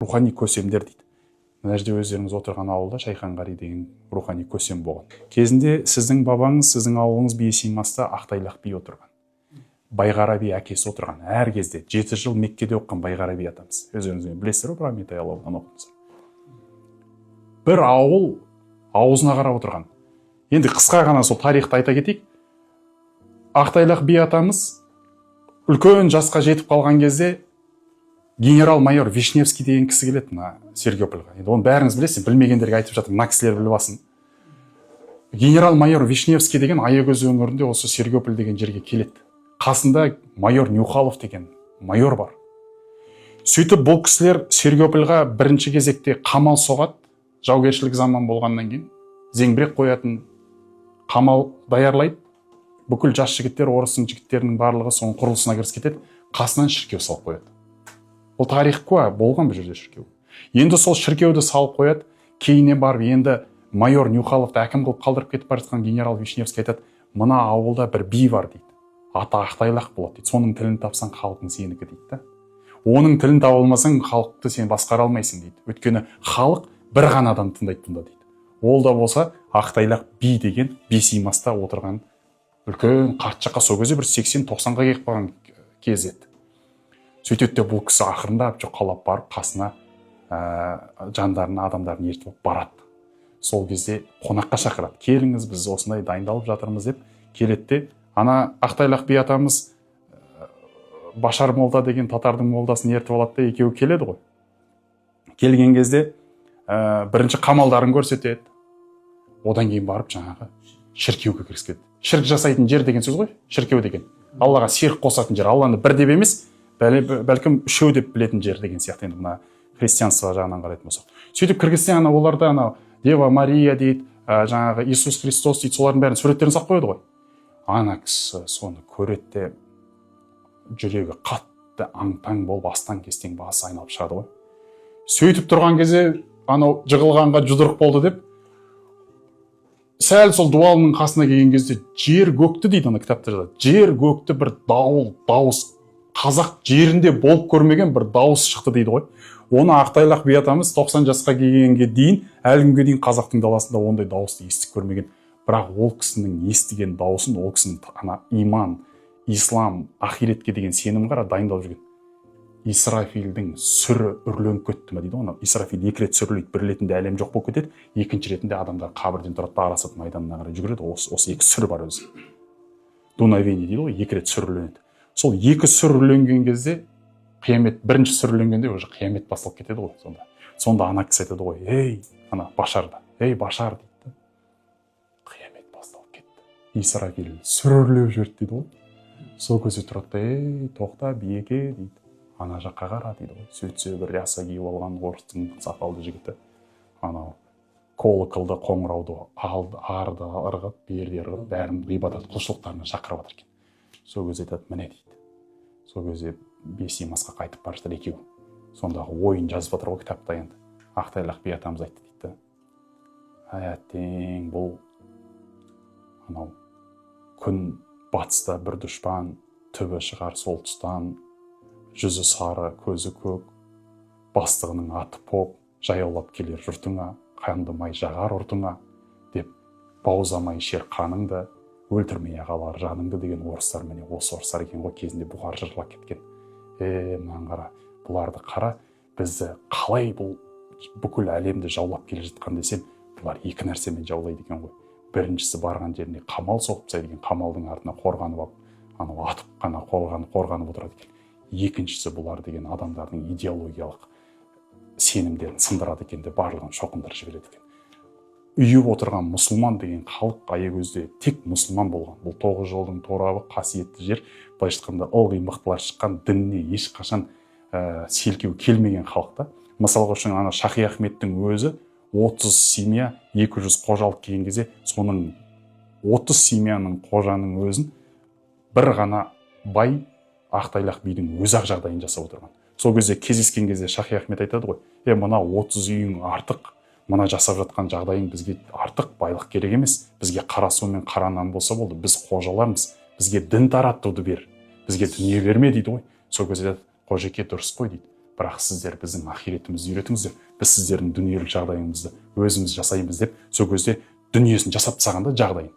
рухани көсемдер дейді. Мына жерде өздеріңіз отырған ауылда Шайханғари деген рухани көсем болған. Кезінде сіздің бабаңыз, сіздің ауылыңыз бие сыймаста Ақтайлақ би отырған. Байғара би әкесі отырған. Әр кезде 7 жыл Меккеде оқыған Байғара би атамыз. Өздеріңіз білесіздер ғой, Прометей алауынан оқыңыздар. Бір ауыл аузына қарап отырған. Енді қысқа ғана сол тарихты айта кетейік. Ақтайлақ би атамыз үлкен жасқа жетіп қалған кезде генерал-майор Вишневский деген кісі келеді мына Сергиопольға. Енді оны бәріңіз білесіз, білмегендерге айтып жатыр, мына кісілер біліп алсын. Генерал-майор Вишневский деген Аягөз өңірінде осы Сергиополь деген жерге келеді. Қасында майор Нюхалов деген майор бар. Сөйтіп бұл кісілер Сергиопольға бірінші кезекте қамал соғады, жаугершілік заман болғаннан кейін зеңбірек қоятын қамал даярлайды. Бүкіл жас жігіттер, орыстың жігіттерінің барлығы соның құрылысына кірісіп кетеді, қасынан шіркеу салып қояды. Бұл тарих куә, болған бұл жерде шіркеу. Енді сол шіркеуді салып қояды, кейіне барып енді майор Нюхаловты әкім қылып қалдырып кетіп бара жатқан генерал Вишневский айтады, мына ауылда бір би бар дейді. Аты Ақтайлақ болады дейді. Соның тілін тапсаң халқың сенікі дейді. Оның тілін таба алмасаң халықты сен басқара алмайсың дейді. Өйткені халық бір ғана адам тыңдайды дейді. Ол да болса Ақтайлақ би деген бесимаста отырған үлкен қарт жаққа, сол кезде бір 80-90-ға келіп қалған кез еді. Сөйтеді де бұл кісі ақырындап жоқалап барып қасына жандарын, адамдарын ертіп барады. Сол кезде қонаққа шақырады. Келіңіз, біз осындай дайындалып жатырмыз деп келеді де, ана Ақтайлақ би атамыз Башар молда деген татардың молдасын ертіп алады да екеуі келеді ғой. Келген кезде бірінші қамалдарын көрсетеді. Одан кейін барып жаңағы шіркеуге кіріседі. Шірк жасайтын жер деген сөз ғой, шіркеу деген. Аллаға серік қосатын жер. Алланы бір деп емес, бәлкім үшеу деп білетін жер деген сияқты. Енді мына христианство жағынан қарайтын болсақ. Сөйтіп кіргізсе оларда Дева Мария дейді, жаңағы Иисус Христос дейді, солардың бәрін суреттерін салып қояды ғой. Ана кісі соны көреді де жүрегі қатты аң-таң болып астан кестең басы айналып шығады ғой. Сөйтіп тұрған кезде анау жығылғанға жұдырық болды деп, сәл сол дуалының қасына келген кезде жер көкті дейді ана кітапта жазады. Жер көкті бір дауыс, қазақ жерінде болып көрмеген бір дауыс шықты дейді ғой. Оны Ақтайлақ би атамыз 90 жасқа келгенге дейін, әлі күнге дейін қазақтың даласында ондай дауысты естіп көрмеген. Бірақ ол кісінің естіген дауысын, ол кісінің ана иман, ислам, ахиретке деген сенім қара дайындалып жүрген. Исрафилдің сүрі үрленіп кетті ме дейді ғой. Исрафил 2 рет сүрілейді, бір ретінде әлем жоқ болып кетеді, екінші ретінде адамдар қабірден тұрады, арасат майданына қарай жүгіреді. Осы 2 сүр бар өзі. Дуновение дейді ғой, 2 рет сүрленеді. Сол 2 сүрленген кезде қиямет, бірінші сүрленгенде уже қиямет басылып кетеді ғой. Сонда ана кісі айтады ғой, ей, ана Башарда, ей Башар дейді. Қиямет басылып кетті. Исрафил сүрлеп жіберді дейді ғой. Сол көзі тұрады, ей, тоқта биеке дейді. Ана жаққа қара дейді ғой. Сөйтсе бір ряса киіп алған орыстың сақалды жігіті анау колоколды, қоңырауды алды, арды ырғып, берді ырғып, бәрін ғибадат құлшылықтарына шақырып жатыр екен. Сол кезде айтады, міне дейді. Сол кезде бесимасқа қайтып бара жатыр екеуі. Сондағы ойын жазып жатыр ғой кітапта енді. Ақтайлақ би атамыз айтты дейді. Әттең, бұл анау күн батыста бір дұшпан, түбі шығар сол тұстан, жүзі сары, көзі көк, бастығының аты поп, жаяулап келер жұртыңа, қанды май жағар ұртыңа, деп баузамай шер қаныңды, өлтірмей ағалар жаныңды деген орыстар, міне осы орыстар екен ғой, кезінде бұғар жырлап кеткен. Мынаны қара, бұларды қара, бізді қалай бұл бүкіл әлемді жаулап келе жатқан десем, бұлар 2 нәрсемен жаулайды екен ғой. Біріншісі барған жеріне қамал соғып тастайды екен, қамалдың артына қорғанып алып, анау атып қана қорғанып отырады екен. Екіншісі бұлар деген адамдардың идеологиялық сенімдерін сындырады екен де барлығын шоқындырып жібереді екен. Үйіп отырған мұсылман деген халық Аягөзде тек мұсылман болған. Бұл 9 жолдың торабы, қасиетті жер, былайша айтқанда ылғи мықтылар шыққан, дініне ешқашан селкеу келмеген халықта. Мысалға үшін ана Шахи Ахметтің өзі 30 семья, 200 қожалық келген кезде, соның 30 семьяның қожаның өзін бір ғана бай Ақтайлақ бидің өз-ақ жағдайын жасап отырған. Сол кезде кездескен кезде Шахи Ахмет айтады ғой, мына 30 үйің артық, мына жасап жатқан жағдайың бізге артық, байлық керек емес, бізге қара су мен қара нан болса болды, біз қожалармыз, бізге дін таратуды бер, бізге дүние берме дейді ғой. Сол кезде қожеке дұрыс қой дейді. бірақ сіздер біздің ақиретімізді үйретіңіздер, біз сіздердің дүниелік жағдайыңызды өзіміз жасаймыз деп сол кезде дүниесін жасап тастағанда жағдайын